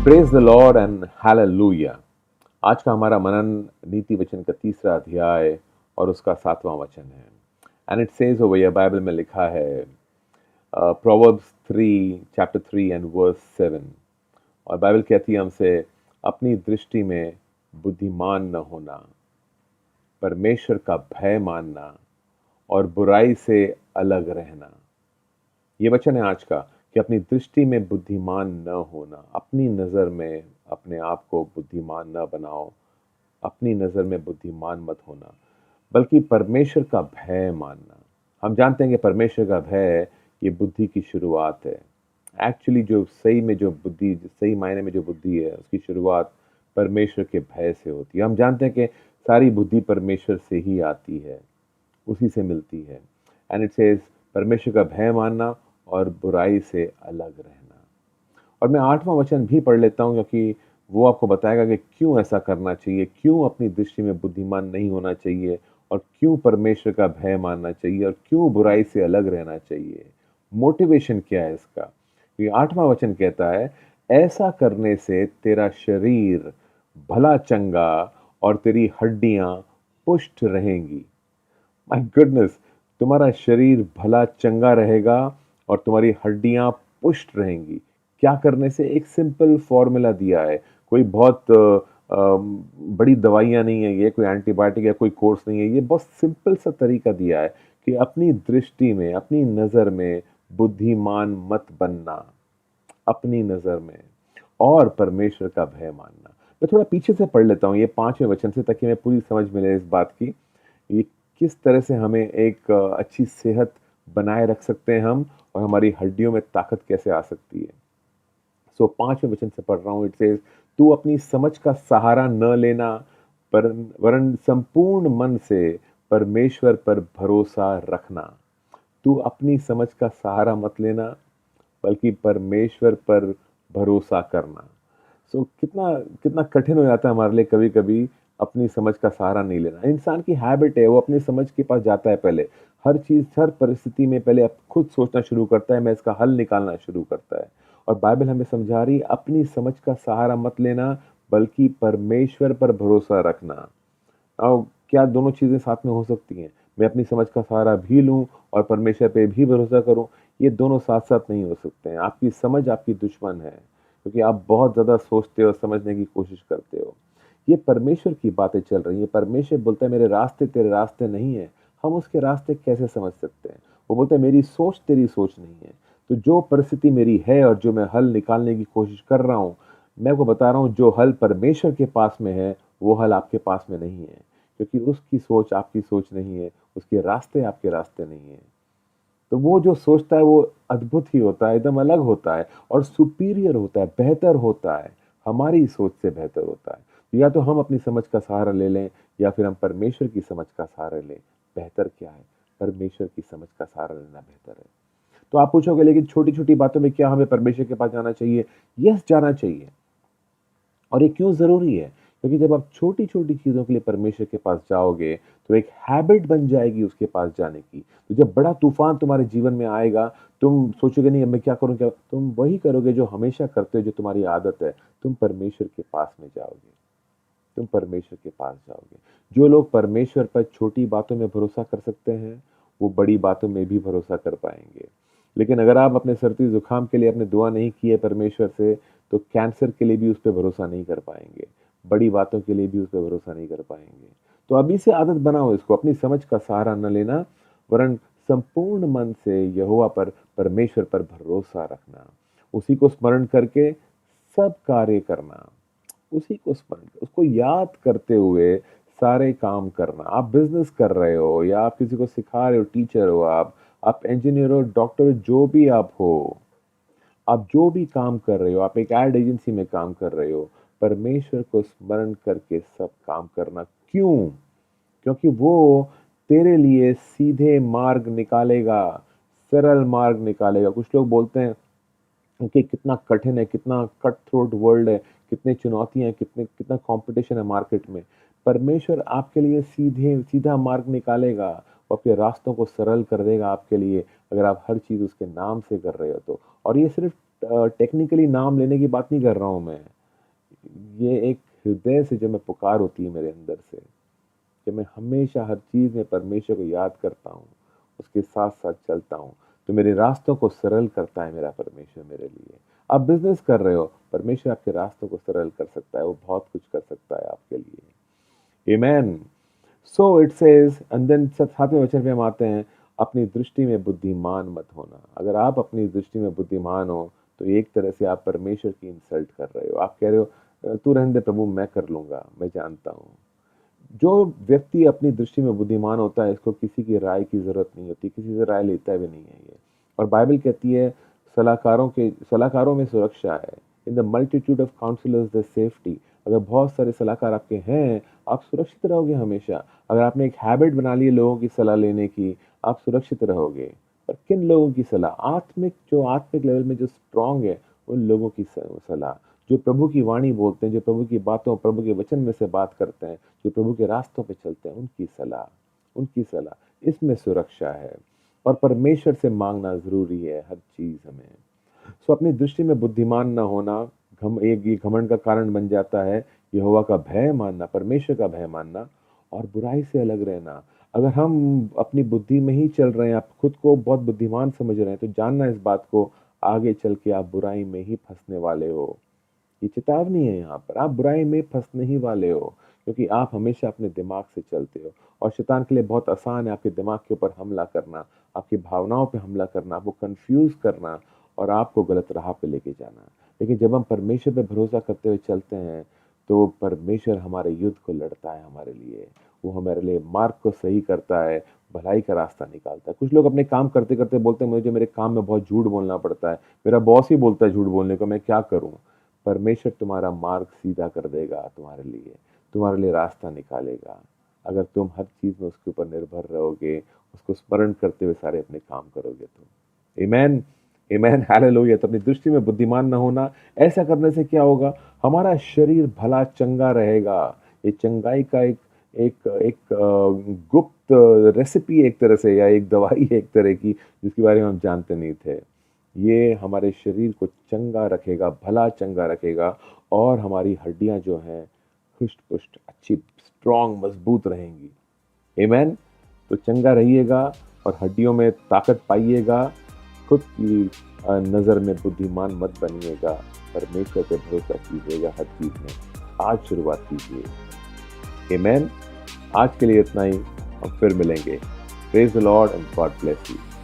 Praise the Lord and hallelujah. आज का हमारा मनन नीति वचन का तीसरा अध्याय और उसका 7वां वचन है। And it says over here, Bible में लिखा है प्रोवर्ब्स 3 चैप्टर 3 एंड वर्स 7। और बाइबल कहती है हमसे, अपनी दृष्टि में बुद्धिमान न होना, परमेश्वर का भय मानना और बुराई से अलग रहना। ये वचन है आज का कि अपनी दृष्टि में बुद्धिमान न होना, अपनी नज़र में अपने आप को बुद्धिमान न बनाओ, अपनी नज़र में बुद्धिमान मत होना, बल्कि परमेश्वर का भय मानना। हम जानते हैं कि परमेश्वर का भय ये बुद्धि की शुरुआत है। एक्चुअली जो सही मायने में जो बुद्धि है उसकी शुरुआत परमेश्वर के भय से होती है। हम जानते हैं कि सारी बुद्धि परमेश्वर से ही आती है, उसी से मिलती है। एंड इट सेज परमेश्वर का भय मानना और बुराई से अलग रहना। और मैं 8वां वचन भी पढ़ लेता हूँ, क्योंकि वो आपको बताएगा कि क्यों ऐसा करना चाहिए, क्यों अपनी दृष्टि में बुद्धिमान नहीं होना चाहिए, और क्यों परमेश्वर का भय मानना चाहिए, और क्यों बुराई से अलग रहना चाहिए। मोटिवेशन क्या है इसका? ये 8वां वचन कहता है, ऐसा करने से तेरा शरीर भला चंगा और तेरी हड्डियां पुष्ट रहेंगी। माय गुडनेस, तुम्हारा शरीर भला चंगा रहेगा और तुम्हारी हड्डियां पुष्ट रहेंगी। क्या करने से? एक सिंपल फॉर्मूला दिया है। कोई बहुत बड़ी दवाइयां नहीं है, ये कोई एंटीबायोटिक या कोई कोर्स नहीं है। ये बहुत सिंपल सा तरीका दिया है कि अपनी दृष्टि में, अपनी नजर में बुद्धिमान मत बनना, अपनी नजर में, और परमेश्वर का भय मानना। मैं थोड़ा पीछे से पढ़ लेता हूँ ये 5वें वचन से, ताकि मैं पूरी समझ मिले इस बात की ये किस तरह से हमें एक अच्छी सेहत बनाए रख सकते हैं हम, और हमारी हड्डियों में ताकत कैसे आ सकती है। सो 5वें वचन से पढ़ रहा हूँ। इट सेज, तू अपनी समझ का सहारा न लेना, पर वरन संपूर्ण मन से परमेश्वर पर भरोसा रखना। तू अपनी समझ का सहारा मत लेना, बल्कि परमेश्वर पर भरोसा करना। सो कितना कितना कठिन हो जाता है हमारे लिए कभी कभी अपनी समझ का सहारा नहीं लेना। इंसान की हैबिट है, वो अपनी समझ के पास जाता है पहले। हर चीज, हर परिस्थिति में पहले खुद सोचना शुरू करता है, मैं इसका हल निकालना शुरू करता है। और बाइबल हमें समझा रही है, अपनी समझ का सहारा मत लेना, बल्कि परमेश्वर पर भरोसा रखना। अब क्या दोनों चीजें साथ में हो सकती हैं? मैं अपनी समझ का सहारा भी लूं और परमेश्वर पे भी भरोसा करूं? ये दोनों साथ साथ नहीं हो सकते हैं। आपकी समझ आपकी दुश्मन है, क्योंकि आप बहुत ज्यादा सोचते हो, समझने की कोशिश करते हो। ये परमेश्वर की बातें चल रही है। परमेश्वर बोलता है, मेरे रास्ते तेरे रास्ते नहीं है। हम उसके रास्ते कैसे समझ सकते हैं? वो बोलता है, मेरी सोच तेरी सोच नहीं है। तो जो परिस्थिति मेरी है और जो मैं हल निकालने की कोशिश कर रहा हूँ, मैं आपको बता रहा हूँ, जो हल परमेश्वर के पास में है वो हल आपके पास में नहीं है, क्योंकि उसकी सोच आपकी सोच नहीं है, उसके रास्ते आपके रास्ते नहीं है। तो वो जो सोचता है वो अद्भुत ही होता है, एकदम अलग होता है और सुपीरियर होता है, बेहतर होता है, हमारी सोच से बेहतर होता है। तो या तो हम अपनी समझ का सहारा ले लें, या फिर हम परमेश्वर की समझ का सहारा लें। बेहतर क्या है? परमेश्वर की समझ का सहारा लेना बेहतर है। तो आप पूछोगे, लेकिन छोटी छोटी बातों में क्या हमें परमेश्वर के पास जाना चाहिए? यस, जाना चाहिए। और ये क्यों ज़रूरी है? क्योंकि जब आप छोटी-छोटी चीज़ों के लिए परमेश्वर के पास जाओगे, तो एक हैबिट बन जाएगी उसके पास जाने की। तो जब बड़ा तूफ़ान तुम्हारे जीवन में आएगा, तुम सोचोगे, नहीं अब मैं क्या करूँ, क्या? तुम वही करोगे जो हमेशा करते हो, जो तुम्हारी आदत है। तुम परमेश्वर के पास में जाओगे, तुम परमेश्वर के पास जाओगे। जो लोग परमेश्वर पर छोटी बातों में भरोसा कर सकते हैं, वो बड़ी बातों में भी भरोसा कर पाएँगे। लेकिन अगर आप अपने सर्दी-ज़ुकाम के लिए आपने दुआ नहीं की है परमेश्वर से, तो कैंसर के लिए भी उस पे भरोसा नहीं कर पाएँगे। बड़ी बातों के लिए भी उस पे भरोसा नहीं कर पाएँगे। तो अभी से आदत बनाओ इसको, अपनी समझ का सहारा न लेना, वरन संपूर्ण मन से यहोवा पर, परमेश्वर पर भरोसा रखना। उसी को स्मरण करके सब कार्य करना। उसी को स्मरण, उसको याद करते हुए सारे काम करना। आप बिज़नेस कर रहे हो, या आप किसी को सिखा रहे हो, टीचर हो आप इंजीनियर हो, डॉक्टर हो, जो भी आप हो, आप जो भी काम कर रहे हो, आप एक एड एजेंसी में काम कर रहे हो, परमेश्वर को स्मरण करके सब काम करना। क्यों? क्योंकि वो तेरे लिए सीधे मार्ग निकालेगा, सरल मार्ग निकालेगा। कुछ लोग बोलते हैं कि कितना कठिन है, कितना कट थ्रोट वर्ल्ड है, कितनी चुनौतियाँ हैं, कितना कॉम्पिटिशन है मार्केट में। परमेश्वर आपके लिए सीधा मार्ग निकालेगा, वो आपके रास्तों को सरल कर देगा आपके लिए, अगर आप हर चीज़ उसके नाम से कर रहे हो तो। और ये सिर्फ टेक्निकली नाम लेने की बात नहीं कर रहा हूँ मैं। ये एक हृदय से जब मैं पुकार होती है मेरे अंदर से, कि मैं हमेशा हर चीज़ में परमेश्वर को याद करता हूँ, उसके साथ-साथ चलता हूँ, तो मेरे रास्तों को सरल करता है मेरा परमेश्वर मेरे लिए। आप बिज़नेस कर रहे हो, परमेश्वर आपके रास्तों को सरल कर सकता है, वो बहुत कुछ कर सकता है आपके लिए। Amen. So it says and then 7वें वचन पे हम आते हैं, अपनी दृष्टि में बुद्धिमान मत होना। अगर आप अपनी दृष्टि में बुद्धिमान हो, तो एक तरह से आप परमेश्वर की इंसल्ट कर रहे हो। आप कह रहे हो तू रहने दे प्रभु, मैं कर लूँगा, मैं जानता हूँ। जो व्यक्ति अपनी दृष्टि में बुद्धिमान होता है, इसको किसी की राय की ज़रूरत नहीं होती, किसी से राय लेता भी नहीं है ये। और बाइबल कहती है सलाहकारों में सुरक्षा है। In the multitude of counsellors there safety. अगर बहुत सारे सलाहकार आपके हैं, आप सुरक्षित रहोगे हमेशा। अगर आपने एक हैबिट बना ली है लोगों की सलाह लेने की, आप सुरक्षित रहोगे। पर किन लोगों की सलाह? आत्मिक लेवल में जो स्ट्रॉन्ग है, उन लोगों की सलाह। जो प्रभु की वाणी बोलते हैं, जो प्रभु की बातों, प्रभु के वचन में से बात करते हैं, जो प्रभु के रास्तों पे चलते हैं, उनकी सलाह, इसमें सुरक्षा है। और परमेश्वर से मांगना ज़रूरी है हर चीज़ हमें। सो अपनी दृष्टि में बुद्धिमान ना होना एक ये घमंड का कारण बन जाता है। यहोवा का भय मानना, परमेश्वर का भय मानना और बुराई से अलग रहना। अगर हम अपनी बुद्धि में ही चल रहे हैं, आप खुद को बहुत बुद्धिमान समझ रहे हैं, तो जानना इस बात को, आगे चल के आप बुराई में ही फँसने वाले हो। ये चेतावनी है यहाँ पर, आप बुराई में फँसने ही वाले हो, क्योंकि आप हमेशा अपने दिमाग से चलते हो और शैतान के लिए बहुत आसान है आपके दिमाग के ऊपर हमला करना, आपकी भावनाओं पे हमला करना, आपको कन्फ्यूज़ करना और आपको गलत राह पे लेके जाना। लेकिन जब हम परमेश्वर पे भरोसा करते हुए चलते हैं, तो परमेश्वर हमारे युद्ध को लड़ता है हमारे लिए। वो हमारे लिए मार्ग को सही करता है, भलाई का रास्ता निकालता है। कुछ लोग अपने काम करते-करते बोलते हैं, मुझे मेरे काम में बहुत झूठ बोलना पड़ता है, मेरा बॉस ही बोलता है झूठ बोलने को, मैं क्या करूँ? परमेश्वर तुम्हारा मार्ग सीधा कर देगा तुम्हारे लिए रास्ता निकालेगा। अगर तुम हर चीज़ में उसके ऊपर निर्भर रहोगे, उसको स्मरण करते हुए सारे अपने काम करोगे तो। आमेन, आमेन, हालेलुया। तो अपनी दृष्टि में बुद्धिमान ना होना, ऐसा करने से क्या होगा? हमारा शरीर भला चंगा रहेगा। ये चंगाई का एक गुप्त रेसिपी एक तरह से, या एक दवाई है एक तरह की, जिसके बारे में हम जानते नहीं थे। ये हमारे शरीर को चंगा रखेगा, भला चंगा रखेगा और हमारी हड्डियाँ जो हैं हुष्ट-पुष्ट, अच्छी, स्ट्रॉन्ग, मज़बूत रहेंगी। आमेन? तो चंगा रहिएगा और हड्डियों में ताकत पाइएगा। खुद की नज़र में बुद्धिमान मत बनिएगा। परमेश्वर पे भरोसा कीजिएगा हर चीज़ में। आज शुरुआत कीजिए। आमेन? आज के लिए इतना ही, हम फिर मिलेंगे। Praise the Lord and God bless you.